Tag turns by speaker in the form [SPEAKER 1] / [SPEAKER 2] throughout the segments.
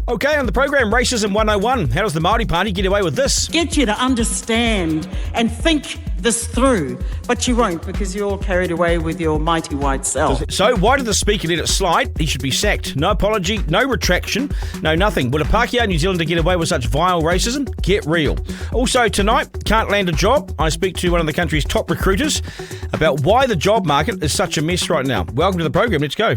[SPEAKER 1] Okay, on the program, Racism 101. How does the Māori Party get away with this?
[SPEAKER 2] Get you to understand and think this through, but you won't because you're all carried away with your mighty white self.
[SPEAKER 1] So why did the Speaker let it slide? He should be sacked. No apology, no retraction, no nothing. Would a Pākehā New Zealander get away with such vile racism? Get real. Also tonight, can't land a job. I speak to one of the country's top recruiters about why the job market is such a mess right now. Welcome to the program. Let's go.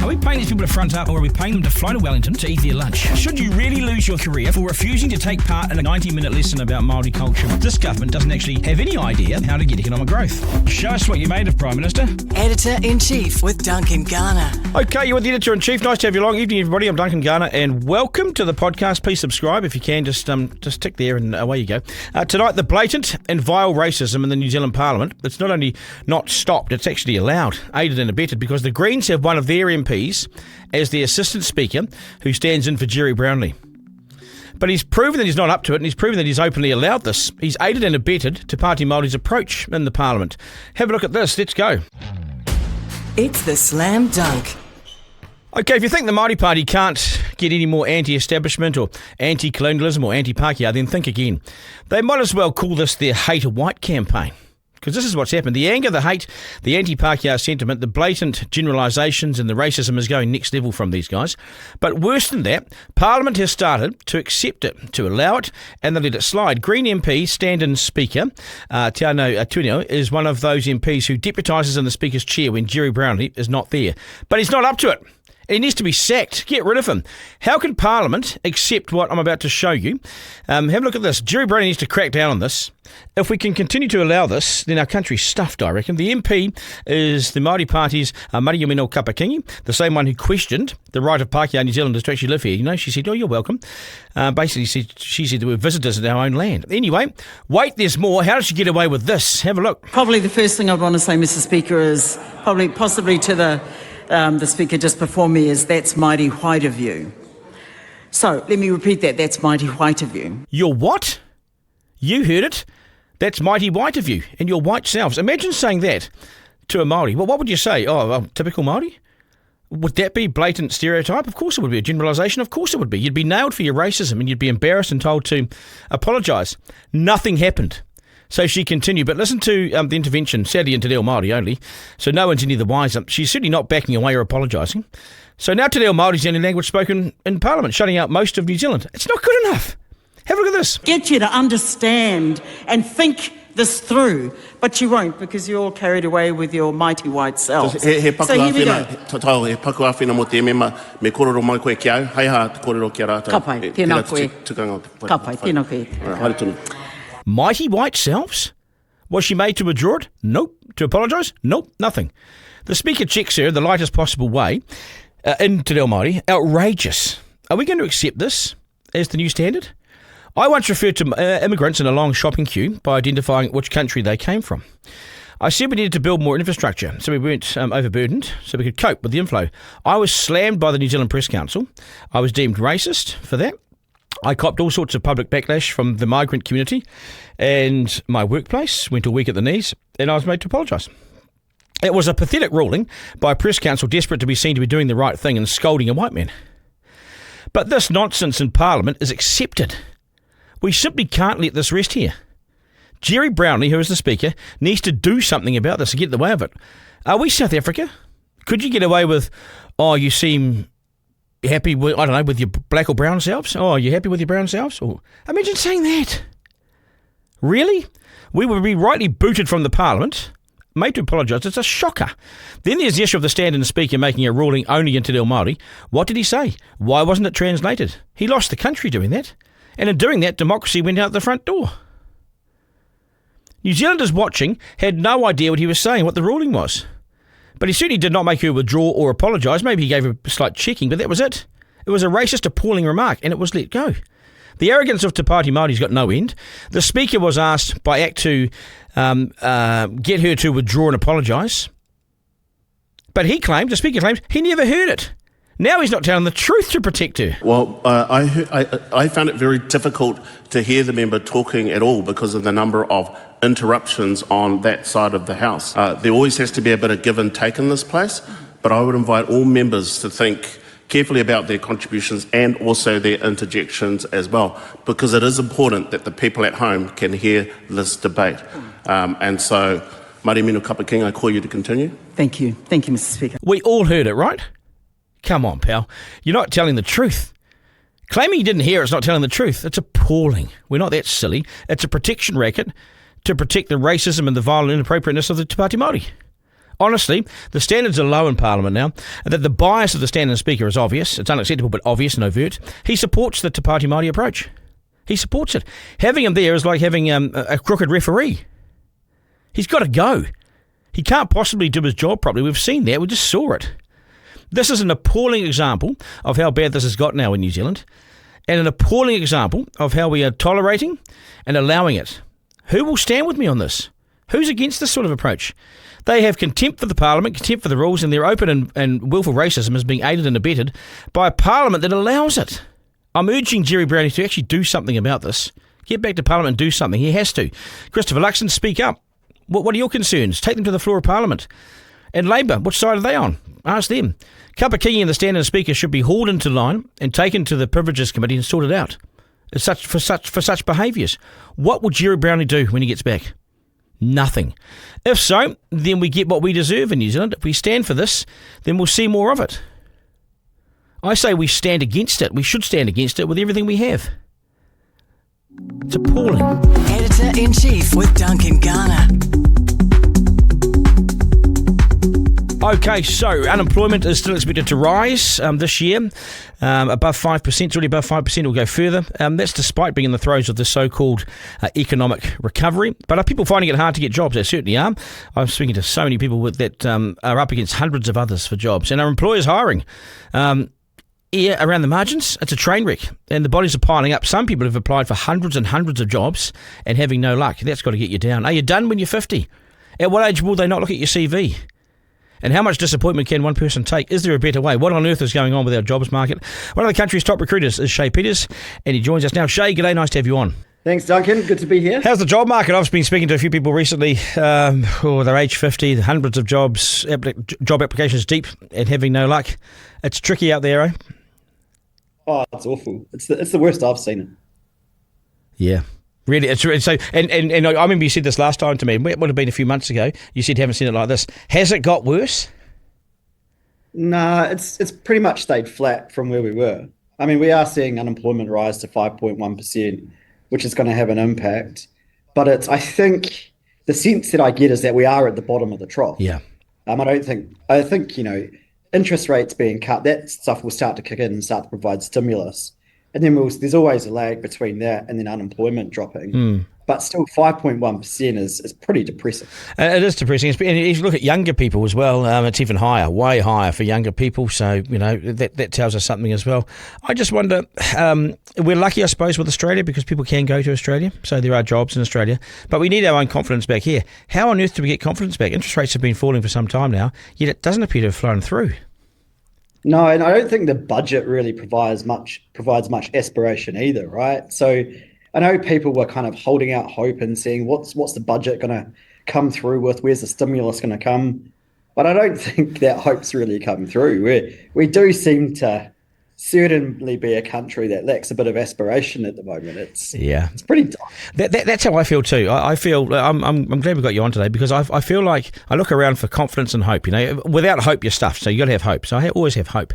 [SPEAKER 3] Are we paying these people to front up, or are we paying them to fly to Wellington to eat their lunch? Should you really lose your career for refusing to take part in a 90-minute lesson about Māori culture? This government doesn't actually have any idea how to get economic growth. Show us what you made of, Prime Minister.
[SPEAKER 4] Editor-in-Chief with Duncan, Garner.
[SPEAKER 1] Okay, you're with the Editor-in-Chief. Nice to have you along. Evening, everybody. I'm Duncan, Garner, and welcome to the podcast. Please subscribe if you can. Just tick there and away you go. Tonight, the blatant and vile racism in the New Zealand Parliament. It's not only not stopped, it's actually allowed, aided and abetted, because the Greens have one of their MPs as the Assistant Speaker who stands in for Gerry Brownlee. But he's proven that he's not up to it, and he's proven that he's openly allowed this. He's aided and abetted Te Pāti Māori's approach in the Parliament. Have a look at this. Let's go.
[SPEAKER 4] It's the slam dunk.
[SPEAKER 1] Okay, if you think the Māori Party can't get any more anti-establishment or anti-colonialism or anti-Pākehā, then think again. They might as well call this their Hate White campaign. Because this is what's happened. The anger, the hate, the anti-Pākehā sentiment, the blatant generalisations and the racism is going next level from these guys. But worse than that, Parliament has started to accept it, to allow it, and they let it slide. Green MP, stand-in Speaker, Te Atuinio, is one of those MPs who deputises in the Speaker's chair when Gerry Brownlee is not there. But he's not up to it. He needs to be sacked. Get rid of him. How can Parliament accept what I'm about to show you? Have a look at this. Gerry Brownlee needs to crack down on this. If we can continue to allow this, then our country's stuffed, I reckon. The MP is the Māori Party's Mariamino Kapakingi, the same one who questioned the right of Pākehā New Zealanders to actually live here. You know, she said, "Oh, you're welcome." Basically, she said that we're visitors at our own land. Anyway, wait, there's more. How did she get away with this? Have a look.
[SPEAKER 2] Probably the first thing I'd want to say, Mr. Speaker, is possibly to the Speaker just before me is, that's mighty white of you. So, let me repeat that. That's mighty white of you.
[SPEAKER 1] You're what? You heard it. That's mighty white of you and your white selves. Imagine saying that to a Māori. Well, what would you say? Oh, well, typical Māori? Would that be blatant stereotype? Of course it would be. A generalisation? Of course it would be. You'd be nailed for your racism and you'd be embarrassed and told to apologise. Nothing happened. So she continued, but listen to the intervention, sadly in Te Reo Māori only, so no one's any the wiser. She's certainly not backing away or apologising. So now Te Reo Māori is the only language spoken in Parliament, shutting out most of New Zealand. It's not good enough. Have a look at this.
[SPEAKER 2] Get you to understand and think this through, but you won't because you're all carried away with your mighty white self. So here we go.
[SPEAKER 5] He paku awhina mo te mema, me kororo mai koe ki au, hei ha te kororo ki a rātou.
[SPEAKER 2] Ka pai, tēnā koe. Ka pai, tēnā koe.
[SPEAKER 5] Haere tonu.
[SPEAKER 1] Mighty white selves? Was she made to withdraw it? Nope. To apologise? Nope. Nothing. The Speaker checks her in the lightest possible way in Te Reo Māori. Outrageous. Are we going to accept this as the new standard? I once referred to immigrants in a long shopping queue by identifying which country they came from. I said we needed to build more infrastructure so we weren't overburdened, so we could cope with the inflow. I was slammed by the New Zealand Press Council. I was deemed racist for that. I copped all sorts of public backlash from the migrant community, and my workplace went all weak at the knees, and I was made to apologise. It was a pathetic ruling by a press council desperate to be seen to be doing the right thing and scolding a white man. But this nonsense in Parliament is accepted. We simply can't let this rest here. Gerry Brownlee, who is the Speaker, needs to do something about this and get in the way of it. Are we South Africa? Could you get away with, oh, you seem happy with, I don't know, with your black or brown selves? Oh, are you happy with your brown selves? Or imagine saying that. Really? We would be rightly booted from the Parliament, made to apologise. It's a shocker. Then there's the issue of the stand-in Speaker making a ruling only in Te Reo Māori. What did he say? Why wasn't it translated? He lost the country doing that. And in doing that, democracy went out the front door. New Zealanders watching had no idea what he was saying, what the ruling was. But he certainly did not make her withdraw or apologise. Maybe he gave her a slight checking, but that was it. It was a racist, appalling remark, and it was let go. The arrogance of Te Pāti Māori's got no end. The Speaker was asked by ACT to get her to withdraw and apologise. But the Speaker claims, he never heard it. Now he's not telling the truth to protect her.
[SPEAKER 5] Well, I found it very difficult to hear the member talking at all because of the number of interruptions on that side of the House. There always has to be a bit of give and take in this place, but I would invite all members to think carefully about their contributions and also their interjections as well, because it is important that the people at home can hear this debate. And so, Māori Mino Kapa King, I call you to continue.
[SPEAKER 2] Thank you. Thank you, Mr. Speaker.
[SPEAKER 1] We all heard it, right? Come on, pal. You're not telling the truth. Claiming you didn't hear it's not telling the truth. It's appalling. We're not that silly. It's a protection racket to protect the racism and the violent inappropriateness of the Te Pāti Māori. Honestly, the standards are low in Parliament now, and that the bias of the standing speaker is obvious. It's unacceptable, but obvious and overt. He supports the Te Pāti Māori approach. He supports it. Having him there is like having a crooked referee. He's got to go. He can't possibly do his job properly. We've seen that. We just saw it. This is an appalling example of how bad this has got now in New Zealand, and an appalling example of how we are tolerating and allowing it. Who will stand with me on this? Who's against this sort of approach? They have contempt for the Parliament, contempt for the rules, and their open and willful racism is being aided and abetted by a Parliament that allows it. I'm urging Gerry Brownlee to actually do something about this. Get back to Parliament and do something. He has to. Christopher Luxon, speak up. What are your concerns? Take them to the floor of Parliament. And Labour, which side are they on? Ask them. Kapakini and the standing speaker should be hauled into line and taken to the Privileges Committee and sorted out. For such behaviours. What will Gerry Brownlee do when he gets back? Nothing. If so, then we get what we deserve in New Zealand. If we stand for this, then we'll see more of it. I say we stand against it. We should stand against it with everything we have. It's appalling.
[SPEAKER 4] Editor-in-Chief with Duncan Garner.
[SPEAKER 1] Okay, so unemployment is still expected to rise this year, above 5%. It's already above 5%. It will go further. That's despite being in the throes of the so-called economic recovery. But are people finding it hard to get jobs? They certainly are. I'm speaking to so many people that are up against hundreds of others for jobs. And are employers hiring? Around the margins, it's a train wreck. And the bodies are piling up. Some people have applied for hundreds and hundreds of jobs and having no luck. That's got to get you down. Are you done when you're 50? At what age will they not look at your CV? And how much disappointment can one person take? Is there a better way? What on earth is going on with our jobs market? One of the country's top recruiters is Shay Peters, and he joins us now. Shay, g'day, nice to have you on.
[SPEAKER 6] Thanks, Duncan. Good to be here.
[SPEAKER 1] How's the job market? I've been speaking to a few people recently they're age 50, hundreds of jobs, job applications deep, and having no luck. It's tricky out there, eh?
[SPEAKER 6] Oh, it's awful. It's the worst I've seen it.
[SPEAKER 1] Yeah. Really, it's so, and I remember you said this last time to me. It would have been a few months ago. You said you haven't seen it like this. Has it got worse?
[SPEAKER 6] Nah, it's pretty much stayed flat from where we were. I mean, we are seeing unemployment rise to 5.1%, which is going to have an impact. But I think the sense that I get is that we are at the bottom of the trough.
[SPEAKER 1] Yeah.
[SPEAKER 6] I think interest rates being cut, that stuff will start to kick in and start to provide stimulus. And then there's always a lag between that and then unemployment dropping. But still, 5.1% is pretty depressing.
[SPEAKER 1] It is depressing. And if you look at younger people as well, it's even higher, way higher for younger people. So, that tells us something as well. I just wonder, we're lucky, I suppose, with Australia because people can go to Australia. So there are jobs in Australia. But we need our own confidence back here. How on earth do we get confidence back? Interest rates have been falling for some time now, yet it doesn't appear to have flown through.
[SPEAKER 6] No, and I don't think the budget really provides much aspiration either, right? So I know people were kind of holding out hope and saying, what's the budget going to come through with? Where's the stimulus going to come? But I don't think that hope's really come through. We do seem to certainly be a country that lacks a bit of aspiration at the moment. It's pretty dark.
[SPEAKER 1] That's how I feel too. I feel I'm glad we got you on today because I feel like I look around for confidence and hope. Without hope, you're stuffed. So you got to have hope. So I always have hope.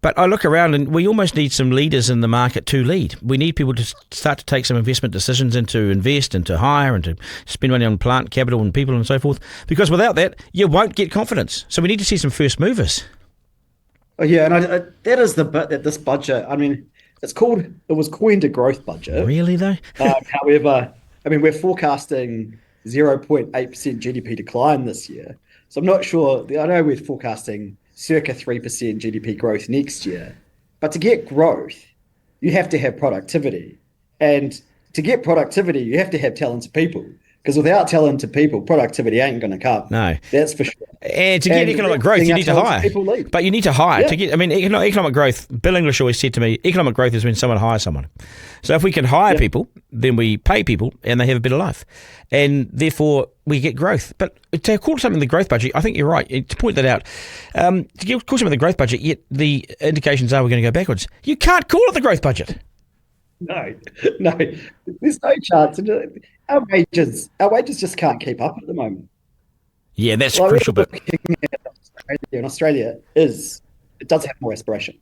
[SPEAKER 1] But I look around and we almost need some leaders in the market to lead. We need people to start to take some investment decisions and to invest and to hire and to spend money on plant capital and people and so forth. Because without that, you won't get confidence. So we need to see some first movers.
[SPEAKER 6] Oh, yeah, and that is the bit that this budget, I mean, it was coined a growth budget.
[SPEAKER 1] Really, though?
[SPEAKER 6] However, I mean, we're forecasting 0.8% GDP decline this year. So I'm not sure, I know we're forecasting circa 3% GDP growth next year. But to get growth, you have to have productivity. And to get productivity, you have to have talented people. Because without talented people, productivity ain't going to come.
[SPEAKER 1] No.
[SPEAKER 6] That's for sure.
[SPEAKER 1] And to get economic growth, you need to hire.
[SPEAKER 6] People leave.
[SPEAKER 1] But you need to hire.
[SPEAKER 6] Yeah.
[SPEAKER 1] Economic growth, Bill English always said to me, economic growth is when someone hires someone. So if we can hire people, then we pay people and they have a better life. And therefore, we get growth. But to call something the growth budget, I think you're right. To point that out, to call something the growth budget, yet the indications are we're going to go backwards. You can't call it the growth budget.
[SPEAKER 6] No. There's no chance. Our wages just can't keep up at the moment.
[SPEAKER 1] Yeah, that's a crucial bit.
[SPEAKER 6] Australia does have more aspiration.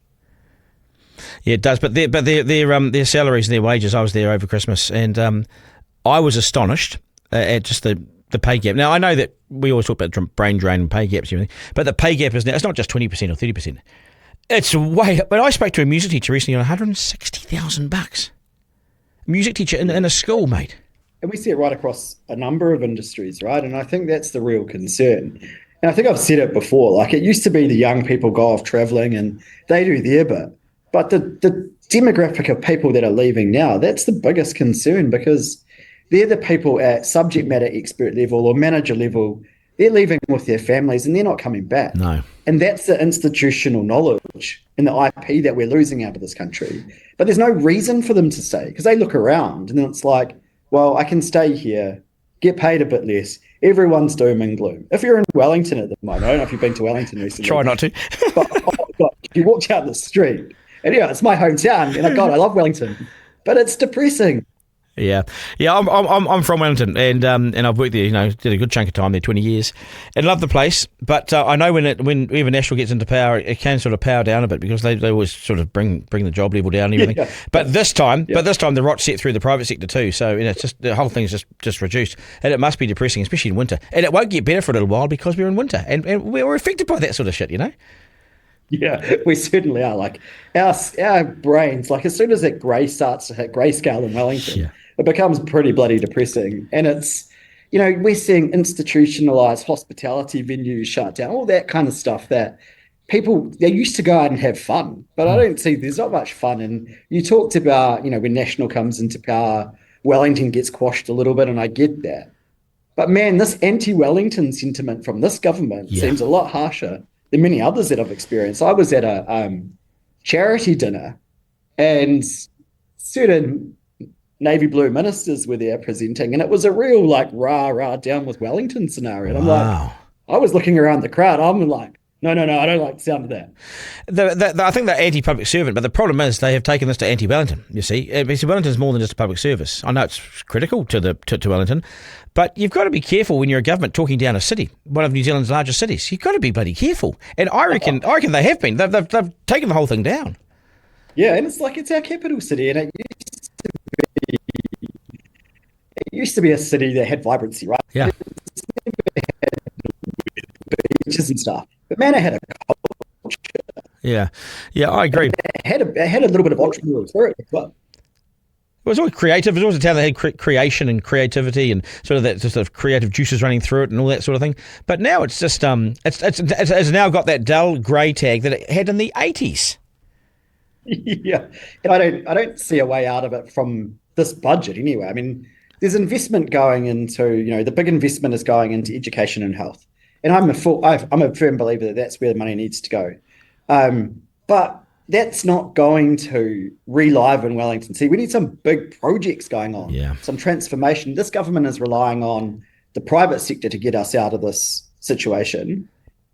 [SPEAKER 1] Yeah, it does. But their salaries and their wages, I was there over Christmas, and I was astonished at just the pay gap. Now, I know that we always talk about brain drain and pay gaps and everything, but the pay gap is now, it's not just 20% or 30%. It's way up. But I spoke to a music teacher recently on $160,000. Music teacher in a school, mate.
[SPEAKER 6] And we see it right across a number of industries, right? And I think that's the real concern. And I think I've said it before, like it used to be the young people go off traveling and they do their bit. But the demographic of people that are leaving now, that's the biggest concern, because they're the people at subject matter expert level or manager level. They're leaving with their families and they're not coming back.
[SPEAKER 1] No.
[SPEAKER 6] And that's the institutional knowledge and the IP that we're losing out of this country. But there's no reason for them to stay, because they look around and it's like, well, I can stay here, get paid a bit less. Everyone's doom and gloom. If you're in Wellington at the moment, I don't know if you've been to Wellington recently.
[SPEAKER 1] Try not to.
[SPEAKER 6] But God, you walk down the street, and it's my hometown, and I love Wellington, but it's depressing.
[SPEAKER 1] Yeah. I'm from Wellington, and I've worked there. Did a good chunk of time there, 20 years, and love the place. But I know when even National gets into power, it can sort of power down a bit, because they always sort of bring the job level down and everything. Yeah. But this time, the rot's set through the private sector too. So it's just the whole thing's just reduced, and it must be depressing, especially in winter. And it won't get better for a little while because we're in winter, and we're affected by that sort of shit.
[SPEAKER 6] Yeah, we certainly are. Like our brains, like as soon as that grey starts to hit grayscale in Wellington, it becomes pretty bloody depressing. And it's, we're seeing institutionalized hospitality venues shut down, all that kind of stuff that people, they used to go out and have fun, but I don't see, there's not much fun. And you talked about, when National comes into power, Wellington gets quashed a little bit, and I get that. But man, this anti-Wellington sentiment from this government seems a lot harsher than many others that I've experienced. I was at a charity dinner, and certain navy blue ministers were there presenting, and it was a real rah down with Wellington scenario. And I'm like, I was looking around the crowd, I'm like, no, I don't like the sound of that.
[SPEAKER 1] I think they're anti-public servant, but the problem is they have taken this to anti-Wellington, you see. Wellington is more than just a public service. I know it's critical to Wellington, but you've got to be careful when you're a government talking down a city, one of New Zealand's largest cities. You've got to be bloody careful. And I reckon they have been. They've taken the whole thing down.
[SPEAKER 6] Yeah, and it's like it's our capital city, and it used to be a city that had vibrancy, right?
[SPEAKER 1] Yeah.
[SPEAKER 6] Beaches and stuff. But man, it had a culture.
[SPEAKER 1] Yeah, I agree.
[SPEAKER 6] It had a little bit of entrepreneurial spirit as well.
[SPEAKER 1] It was always creative. It was always a town that had creation and creativity and sort of that sort of creative juices running through it and all that sort of thing. But now it's just it's now got that dull grey tag that it had in the 80s.
[SPEAKER 6] Yeah, and I don't see a way out of it from this budget anyway. I mean, there's investment going into, the big investment is going into education and health. And I'm a firm believer that that's where the money needs to go. But that's not going to reliven Wellington. See, we need some big projects going on, some transformation. This government is relying on the private sector to get us out of this situation.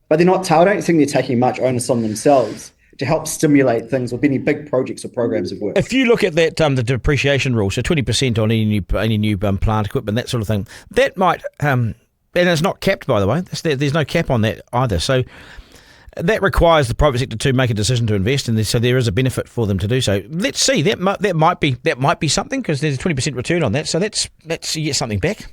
[SPEAKER 6] But they're not, I don't think they're taking much onus on themselves to help stimulate things with any big projects or programs of work.
[SPEAKER 1] If you look at that, the depreciation rule, so 20% on any new plant equipment, that sort of thing, that might... and it's not capped, by the way. There's no cap on that either. So that requires the private sector to make a decision to invest, and so there is a benefit for them to do so. Let's see. That might be something, because there's a 20% return on that. So that's you get something back.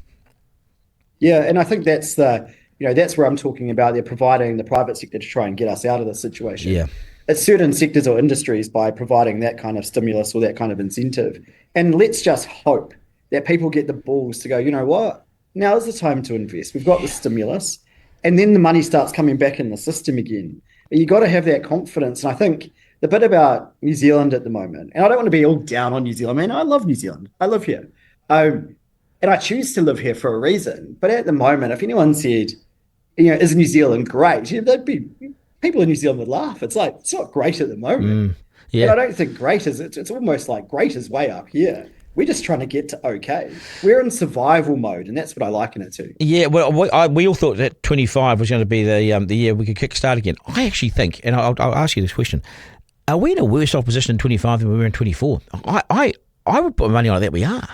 [SPEAKER 6] Yeah, and I think that's that's where I'm talking about. They're providing the private sector to try and get us out of this situation. Yeah, it's certain sectors or industries by providing that kind of stimulus or that kind of incentive. And let's just hope that people get the balls to go, you know what? Now is the time to invest. We've got the stimulus, and then the money starts coming back in the system again. But you got to have that confidence. And I think the bit about New Zealand at the moment, and I don't want to be all down on New Zealand. Man, I love New Zealand. I live here. And I choose to live here for a reason. But at the moment, if anyone said, is New Zealand great? There'd be people in New Zealand would laugh. It's like, it's not great at the moment.
[SPEAKER 1] Yeah.
[SPEAKER 6] And I don't think great is, it's almost like great is way up here. We're just trying to get to okay. We're in survival mode, and that's what I liken it to.
[SPEAKER 1] Yeah, well, we all thought that 25 was going to be the year we could kickstart again. I actually think, and I'll ask you this question, are we in a worse off position in 25 than we were in 24? I would put money on that we are.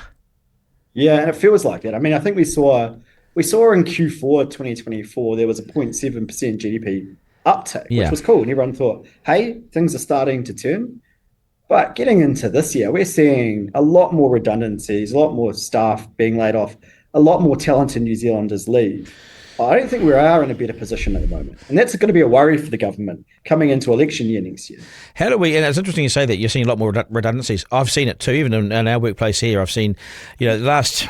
[SPEAKER 6] Yeah, and it feels like that. I mean, I think we saw in Q4 2024, there was a 0.7% GDP uptick, which was cool. And everyone thought, hey, things are starting to turn. But getting into this year, we're seeing a lot more redundancies, a lot more staff being laid off, a lot more talented New Zealanders leave. I don't think we are in a better position at the moment. And that's going to be a worry for the government coming into election year next year.
[SPEAKER 1] How do we, and it's interesting you say that, you're seeing a lot more redundancies. I've seen it too, even in our workplace here. I've seen, the last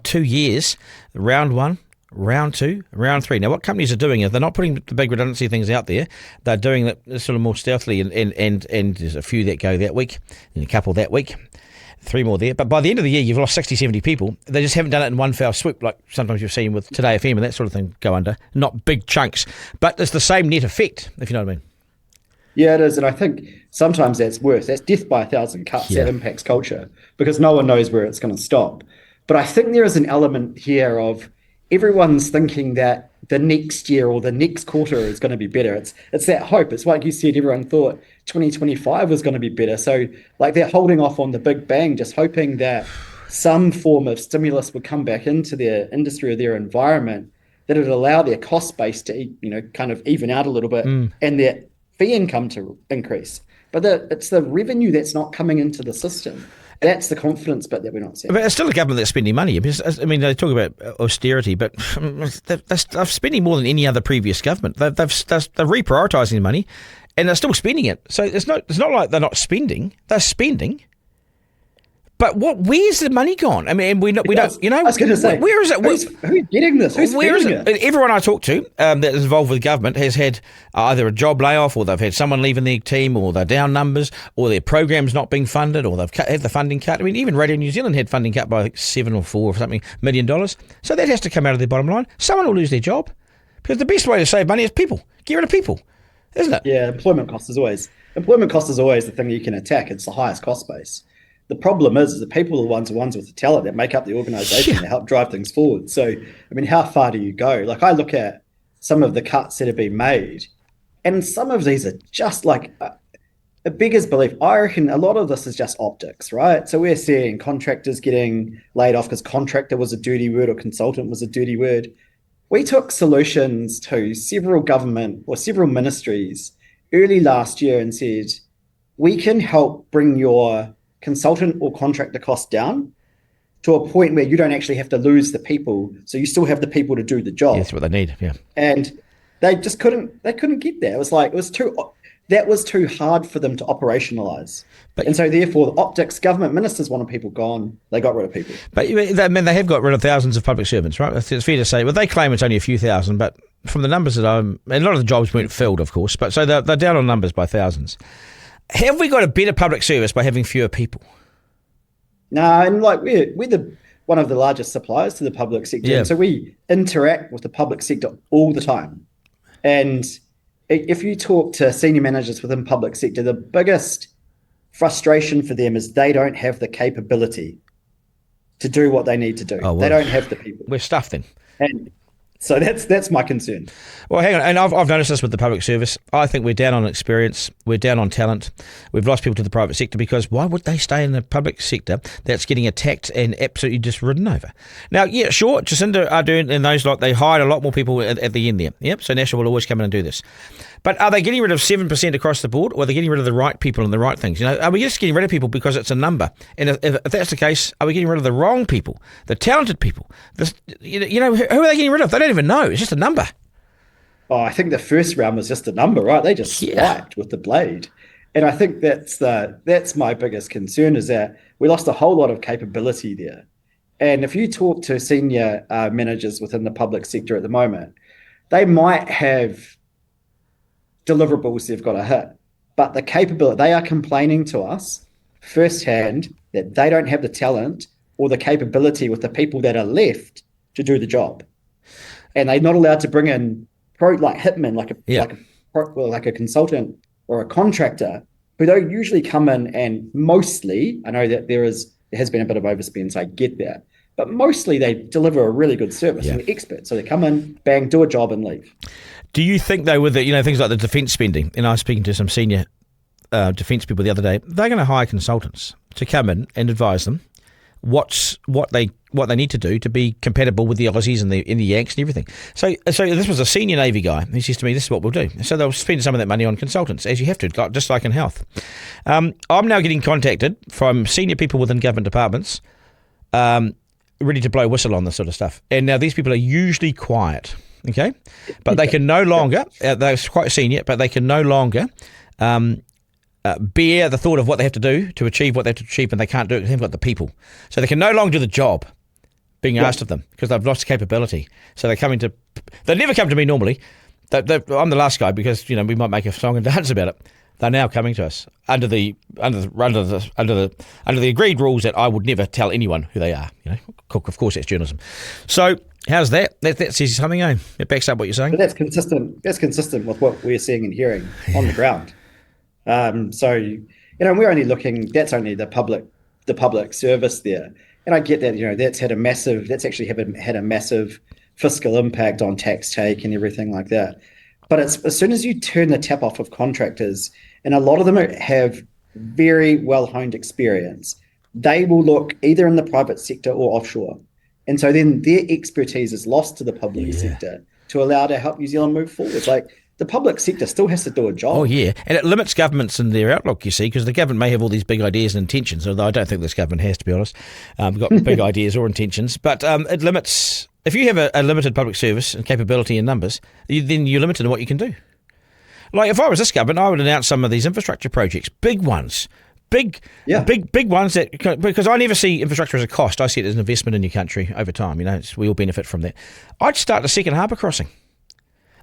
[SPEAKER 1] 2 years, round 1, round 2, round 3. Now, what companies are doing is they're not putting the big redundancy things out there. They're doing it sort of more stealthily, and there's a few that go that week, and a couple that week, 3 more there. But by the end of the year, you've lost 60, 70 people. They just haven't done it in one foul swoop, like sometimes you've seen with Today FM and that sort of thing go under. Not big chunks, but it's the same net effect, if you know what I mean.
[SPEAKER 6] Yeah, it is. And I think sometimes that's worse. That's death by 1,000 cuts. That impacts culture because no one knows where it's going to stop. But I think there is an element here of everyone's thinking that the next year or the next quarter is going to be better. It's that hope. It's like you said, everyone thought 2025 was going to be better. So like they're holding off on the big bang, just hoping that some form of stimulus would come back into their industry or their environment that would allow their cost base to, kind of even out a little bit and their fee income to increase. But it's the revenue that's not coming into the system. That's the confidence bit that we're not seeing.
[SPEAKER 1] But it's still a government that's spending money. I mean, they talk about austerity, but they're spending more than any other previous government. They're reprioritising money, and they're still spending it. So it's not like they're not spending. They're spending. But where's the money gone? I mean, we don't. I
[SPEAKER 6] was going to say,
[SPEAKER 1] where is it?
[SPEAKER 6] Who's getting this?
[SPEAKER 1] Where is it? Everyone I talk to that is involved with government has had either a job layoff, or they've had someone leaving their team, or they're down numbers, or their program's not being funded, or they've had the funding cut. I mean, even Radio New Zealand had funding cut by like $7 or $4 or something $1 million. So that has to come out of their bottom line. Someone will lose their job because the best way to save money is people. Get rid of people, isn't it?
[SPEAKER 6] Yeah, employment cost is always the thing you can attack. It's the highest cost base. The problem is that people are the ones with the talent that make up the organisation to help drive things forward. So, I mean, how far do you go? Like, I look at some of the cuts that have been made, and some of these are just like a beggar's belief. I reckon a lot of this is just optics, right? So we're seeing contractors getting laid off because contractor was a dirty word or consultant was a dirty word. We took solutions to several government or several ministries early last year and said, we can help bring your consultant or contractor costs down to a point where you don't actually have to lose the people, so you still have the people to do the job.
[SPEAKER 1] Yeah, that's what they need. Yeah,
[SPEAKER 6] and they just couldn't get there. That was too hard for them to operationalize. And so therefore, the optics government ministers wanted people gone. They got rid of people. But
[SPEAKER 1] they have got rid of thousands of public servants, right? It's fair to say. Well, they claim it's only a few thousand, but from the numbers that a lot of the jobs weren't filled, of course. But so they're down on numbers by thousands. Have we got a better public service by having fewer people?
[SPEAKER 6] No, and like we're one of the largest suppliers to the public sector, and so we interact with the public sector all the time. And if you talk to senior managers within public sector, the biggest frustration for them is they don't have the capability to do what they need to do. They don't have the people.
[SPEAKER 1] We're stuffed then.
[SPEAKER 6] And so that's my concern.
[SPEAKER 1] Well, hang on, and I've noticed this with the public service. I think we're down on experience, we're down on talent, we've lost people to the private sector because why would they stay in the public sector that's getting attacked and absolutely just ridden over? Now, yeah, sure, Jacinda Ardern and those they hired a lot more people at the end there. Yep, so National will always come in and do this. But are they getting rid of 7% across the board, or are they getting rid of the right people and the right things? Are we just getting rid of people because it's a number? And if that's the case, are we getting rid of the wrong people, the talented people? Who are they getting rid of? They don't even know. It's just a number.
[SPEAKER 6] Oh, I think the first round was just a number, right? They just swiped with the blade. And I think that's my biggest concern, is that we lost a whole lot of capability there. And if you talk to senior managers within the public sector at the moment, they might have deliverables they've got to hit, but the capability, they are complaining to us firsthand that they don't have the talent or the capability with the people that are left to do the job. And they're not allowed to bring in like hitmen, like a consultant or a contractor, who don't usually come in and mostly, I know that there has been a bit of overspend, so I get that, but mostly they deliver a really good service and they're experts. So they come in, bang, do a job and leave.
[SPEAKER 1] Do you think, though, with things like the defence spending, and I was speaking to some senior defence people the other day, they're going to hire consultants to come in and advise them what they need to do to be compatible with the Aussies and the Yanks and everything. So this was a senior Navy guy. He says to me, this is what we'll do. So they'll spend some of that money on consultants, as you have to, just like in health. I'm now getting contacted from senior people within government departments ready to blow whistle on this sort of stuff. And now these people are usually quiet, okay? But they can no longer, they're quite senior, but they can no longer bear the thought of what they have to do to achieve what they have to achieve, and they can't do it because they haven't got the people. So they can no longer do the job being asked of them because they've lost capability. So they never come to me normally. I'm the last guy because, we might make a song and dance about it. They're now coming to us under the agreed rules that I would never tell anyone who they are. Of course, that's journalism. So how's that? That says something, eh? It backs up what you're saying.
[SPEAKER 6] But that's consistent. That's consistent with what we're seeing and hearing on the ground. We're only looking. That's only the public service there, and I get that. That's actually had a massive fiscal impact on tax take and everything like that. But as soon as you turn the tap off of contractors, and a lot of them have very well-honed experience, they will look either in the private sector or offshore. And so then their expertise is lost to the public sector to allow to help New Zealand move forward. Like, the public sector still has to do a job.
[SPEAKER 1] Oh, yeah. And it limits governments in their outlook, you see, because the government may have all these big ideas and intentions, although I don't think this government has, to be honest. We've got big ideas or intentions. But it limits... If you have a limited public service and capability in numbers, then you're limited in what you can do. Like, if I was this government, I would announce some of these infrastructure projects, big ones, big ones because I never see infrastructure as a cost. I see it as an investment in your country over time. We all benefit from that. I'd start the second harbour crossing.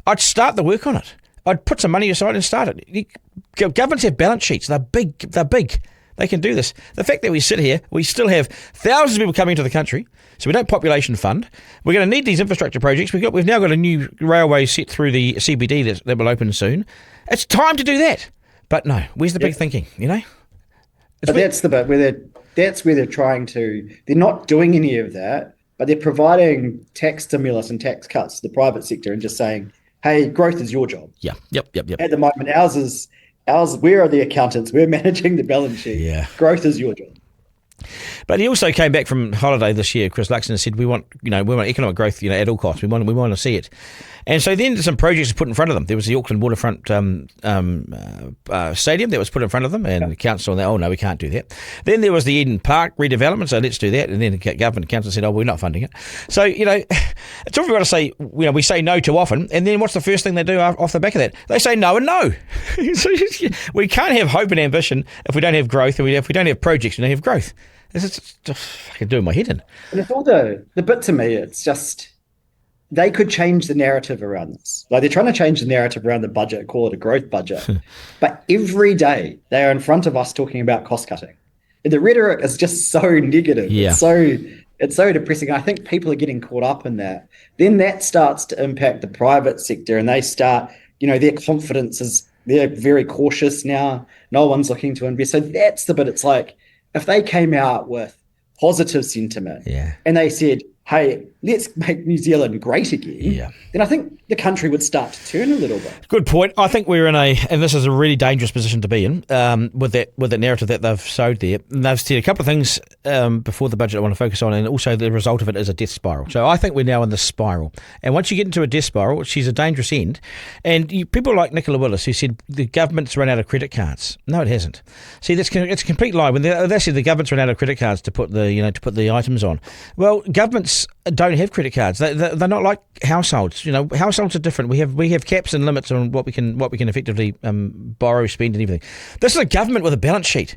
[SPEAKER 1] I'd start the work on it. I'd put some money aside and start it. Governments have balance sheets. They're big. They can do this. The fact that we sit here, we still have thousands of people coming to the country, so we don't population fund. We're going to need these infrastructure projects. We've now got a new railway set through the CBD that will open soon. It's time to do that. But no, where's the big thinking,
[SPEAKER 6] But that's the bit where they're trying to... They're not doing any of that, but they're providing tax stimulus and tax cuts to the private sector and just saying, hey, growth is your job.
[SPEAKER 1] Yeah. Yep.
[SPEAKER 6] At the moment, ours, where are the accountants? We're managing the balance sheet. Yeah. Growth is your job.
[SPEAKER 1] But he also came back from holiday this year, Chris Luxon, and said, we want economic growth, at all costs. We want to see it. And so then some projects were put in front of them. There was the Auckland Waterfront Stadium that was put in front of them, and the council, oh no, we can't do that. Then there was the Eden Park redevelopment, so let's do that. And then the government council said, oh, we're not funding it. So, it's all we've got to say, we say no too often, and then what's the first thing they do off the back of that? They say no and no. So we can't have hope and ambition if we don't have growth, and if we don't have projects, we don't have growth. This is just fucking doing my head in.
[SPEAKER 6] And it's all the bit to me, it's just, they could change the narrative around this. Like, they're trying to change the narrative around the budget, call it a growth budget. But every day they are in front of us talking about cost cutting. And the rhetoric is just so negative. Yeah. It's so depressing. I think people are getting caught up in that. Then that starts to impact the private sector, and they start, their confidence is, they're very cautious now. No one's looking to invest. So that's the bit. It's like, if they came out with positive sentiment and they said, hey, let's make New Zealand great again, then I think the country would start to turn a little bit.
[SPEAKER 1] Good point. I think we're in and this is a really dangerous position to be in with the narrative that they've sowed there. And they've said a couple of things before the budget I want to focus on, and also the result of it is a death spiral. So I think we're now in this spiral. And once you get into a death spiral, she's a dangerous end. And people like Nicola Willis, who said the government's run out of credit cards. No, it hasn't. See, it's a complete lie. When they said the government's run out of credit cards to put the items on. Well, governments don't have credit cards. They're not like households. Households are different. We have caps and limits on what we can effectively borrow, spend, and everything. This is a government with a balance sheet.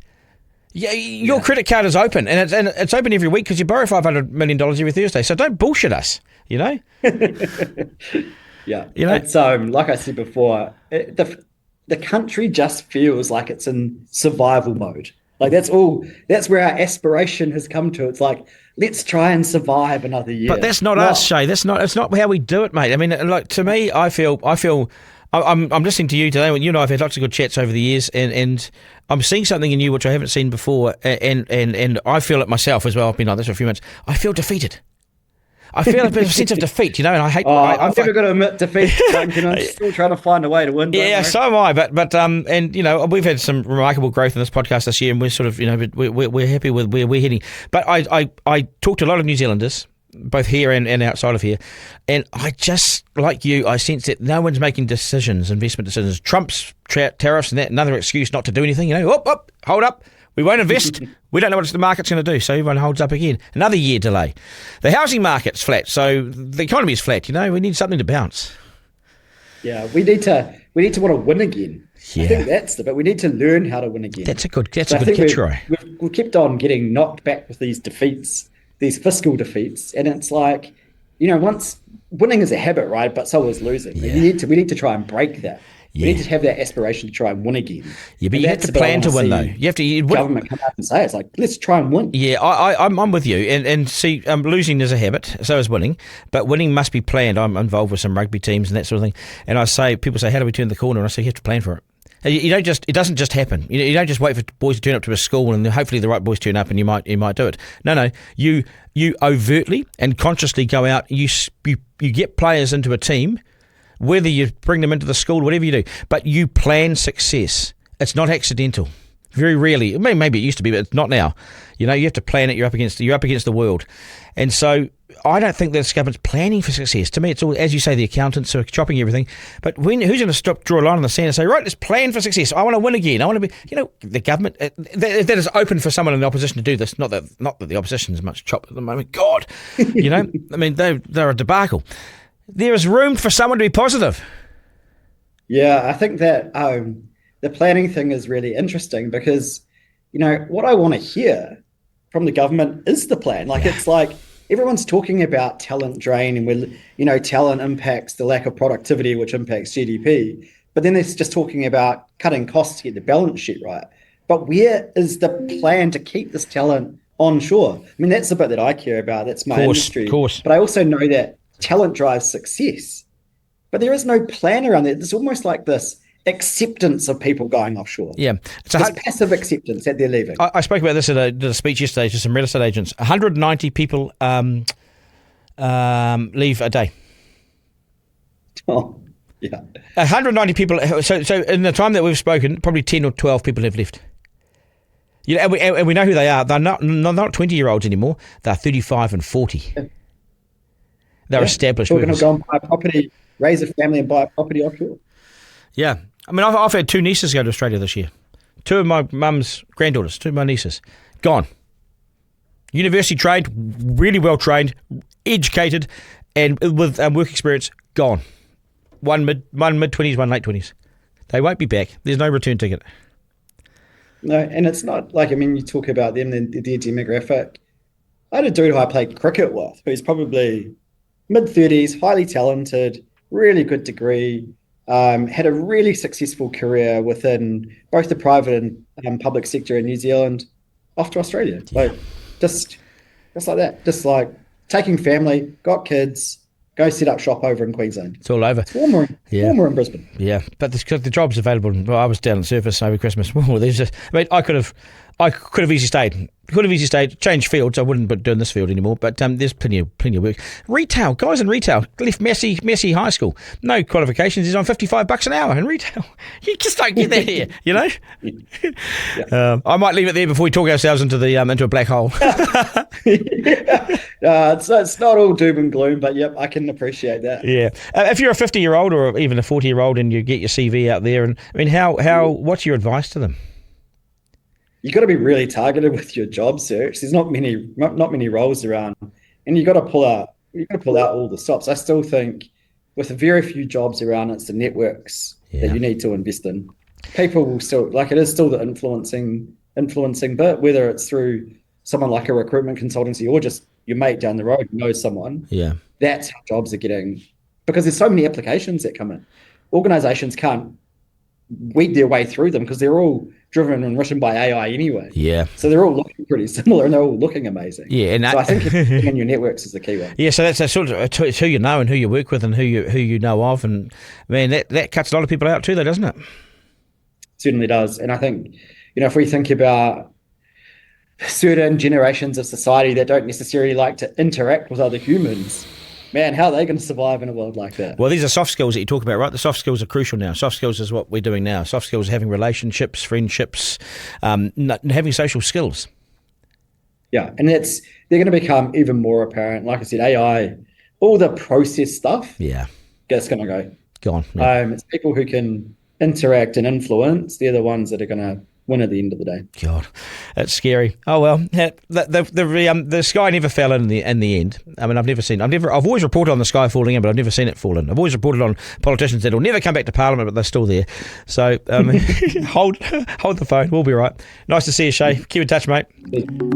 [SPEAKER 1] Your credit card is open, and it's open every week because you borrow $500 million every Thursday. So don't bullshit us.
[SPEAKER 6] Yeah. It's like I said before, the country just feels like it's in survival mode. Like that's where our aspiration has come to. It's like, let's try and survive another year.
[SPEAKER 1] But that's not us, Shay. It's not how we do it, mate. I mean, like, to me, I'm listening to you today. You and I have had lots of good chats over the years, and I'm seeing something in you which I haven't seen before, and I feel it myself as well. I've been like this for a few months. I feel defeated. I feel a bit of a sense of defeat, and I hate.
[SPEAKER 6] I'm never going to admit defeat, Duncan. I'm still trying to find a way to win.
[SPEAKER 1] Yeah, so am I. But and we've had some remarkable growth in this podcast this year, and we're sort of we're happy with where we're heading. But I talked to a lot of New Zealanders, both here and outside of here, and I just, like you, I sense that no one's making investment decisions. Trump's tariffs and that, another excuse not to do anything. Hold up. We won't invest. We don't know what the market's going to do, so everyone holds up again. Another year delay. The housing market's flat, so the economy is flat. We need something to bounce.
[SPEAKER 6] Yeah, we need to want to win again.
[SPEAKER 1] Yeah.
[SPEAKER 6] I think that's but we need to learn how to win again.
[SPEAKER 1] That's a good catch, Roy.
[SPEAKER 6] We've kept on getting knocked back with these defeats, these fiscal defeats, and it's like, once winning is a habit, right? But so is losing.
[SPEAKER 1] Yeah.
[SPEAKER 6] We need to try and break that.
[SPEAKER 1] Yeah.
[SPEAKER 6] We need to have that aspiration to try and win again.
[SPEAKER 1] Yeah, but you have to plan to win, though. You have to.
[SPEAKER 6] Government come out and say, it's like, let's try and win.
[SPEAKER 1] Yeah, I'm with you. And see, losing is a habit, so is winning. But winning must be planned. I'm involved with some rugby teams and that sort of thing. And people say, how do we turn the corner? And I say, you have to plan for it. You don't just. It doesn't just happen. You don't just wait for boys to turn up to a school and hopefully the right boys turn up and you might do it. No. You overtly and consciously go out. You get players into a team, whether you bring them into the school, whatever you do, but you plan success. It's not accidental. Very rarely. Maybe it used to be, but it's not now. You have to plan it. You're up against the world, and so I don't think that this government's planning for success. To me, it's all, as you say, the accountants are chopping everything. But who's going to draw a line in the sand and say, right, let's plan for success. I want to win again. I want to be, the government that is open for someone in the opposition to do this. Not that the opposition is much chopped at the moment. God, I mean, they're a debacle. There is room for someone to be positive.
[SPEAKER 6] Yeah, I think that the planning thing is really interesting because, what I want to hear from the government is the plan. It's like everyone's talking about talent drain and talent impacts the lack of productivity, which impacts GDP. But then it's just talking about cutting costs to get the balance sheet right. But where is the plan to keep this talent onshore? I mean, that's the bit that I care about. That's my industry. Of course. But I also know that talent drives success, but there is no plan around it. It's almost like this acceptance of people going offshore.
[SPEAKER 1] Yeah,
[SPEAKER 6] it's passive acceptance that they're leaving.
[SPEAKER 1] I spoke about this at a speech yesterday to some real estate agents. 190 people leave a day.
[SPEAKER 6] Oh, yeah.
[SPEAKER 1] 190 people. So in the time that we've spoken, probably 10 or 12 people have left. And we know who they are. They're not 20-year-olds anymore. They're 35 and 40. Yeah. They're established.
[SPEAKER 6] We're going to go and buy a property, raise a family and buy a property offshore.
[SPEAKER 1] Yeah. I mean, I've had 2 nieces go to Australia this year. 2 of my mum's granddaughters, 2 of my nieces, gone. University trained, really well trained, educated, and with work experience, gone. One mid-20s, one late-20s. They won't be back. There's no return ticket.
[SPEAKER 6] No, and it's not like, you talk about them, their demographic. I had a dude who I played cricket with, who's probably mid-30s, highly talented, really good degree, had a really successful career within both the private and public sector in New Zealand, off to Australia. Yeah. Just like that. Just like taking family, got kids, go set up shop over in Queensland.
[SPEAKER 1] It's all over.
[SPEAKER 6] It's warmer in Brisbane.
[SPEAKER 1] Yeah, but the job's available. Well, I was down on the surface over Christmas. Well, I could have easily stayed. Changed fields. I wouldn't be doing this field anymore. But there's plenty of work. Retail, guys in retail left Massey High School. No qualifications. He's on $55 an hour in retail. You just don't get that here, Yeah. I might leave it there before we talk ourselves into a black hole.
[SPEAKER 6] It's not all doom and gloom, but yep, I can appreciate that.
[SPEAKER 1] Yeah. If you're a 50-year-old or even a 40-year-old and you get your CV out there, and what's your advice to them?
[SPEAKER 6] You've got to be really targeted with your job search. There's not many roles around, and you've got to pull out all the stops. I still think with very few jobs around, it's the networks that you need to invest in. People will still, it is still the influencing bit, whether it's through someone like a recruitment consultancy or just your mate down the road who knows someone.
[SPEAKER 1] Yeah.
[SPEAKER 6] That's how jobs are getting, because there's so many applications that come in. Organizations can't weed their way through them because they're all driven and written by AI anyway.
[SPEAKER 1] Yeah.
[SPEAKER 6] So they're all looking pretty similar and they're all looking amazing.
[SPEAKER 1] Yeah, and
[SPEAKER 6] so I think in your networks is the key one.
[SPEAKER 1] Yeah, so that's sort of it's who you know and who you work with and who you know of, and man, that cuts a lot of people out too, though, doesn't it?
[SPEAKER 6] Certainly does. And I think, if we think about certain generations of society that don't necessarily like to interact with other humans, man, how are they going to survive in a world like that?
[SPEAKER 1] Well, these are soft skills that you talk about, right? The soft skills are crucial now. Soft skills is what we're doing now. Soft skills are having relationships, friendships, having social skills.
[SPEAKER 6] Yeah, and they're going to become even more apparent. Like I said, AI, all the process stuff, it's going to go.
[SPEAKER 1] Go on. Yeah.
[SPEAKER 6] It's people who can interact and influence. They're the ones that are going to win at the end of the day.
[SPEAKER 1] God, that's scary. Oh well, the sky never fell in the end. I mean, I've always reported on the sky falling in, but I've never seen it fall in. I've always reported on politicians that will never come back to Parliament, but they're still there. So hold the phone. We'll be right. Nice to see you, Shay. Keep in touch, mate.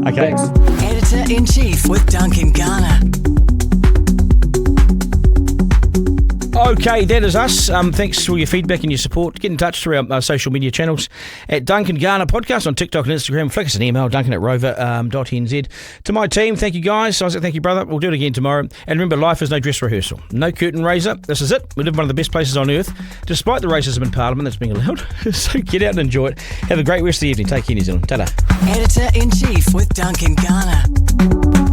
[SPEAKER 1] Okay.
[SPEAKER 6] Thanks.
[SPEAKER 4] Editor-in-Chief with Duncan Garner.
[SPEAKER 1] Okay, that is us. Thanks for your feedback and your support. Get in touch through our social media channels at Duncan Garner Podcast on TikTok and Instagram. Flick us an email, duncan@rover.nz. To my team, thank you guys. Isaac, thank you, brother. We'll do it again tomorrow. And remember, life is no dress rehearsal. No curtain raiser. This is it. We live in one of the best places on earth, despite the racism in Parliament that's being allowed. So get out and enjoy it. Have a great rest of the evening. Take care, New Zealand. Ta-da.
[SPEAKER 4] Editor-in-Chief with Duncan Garner.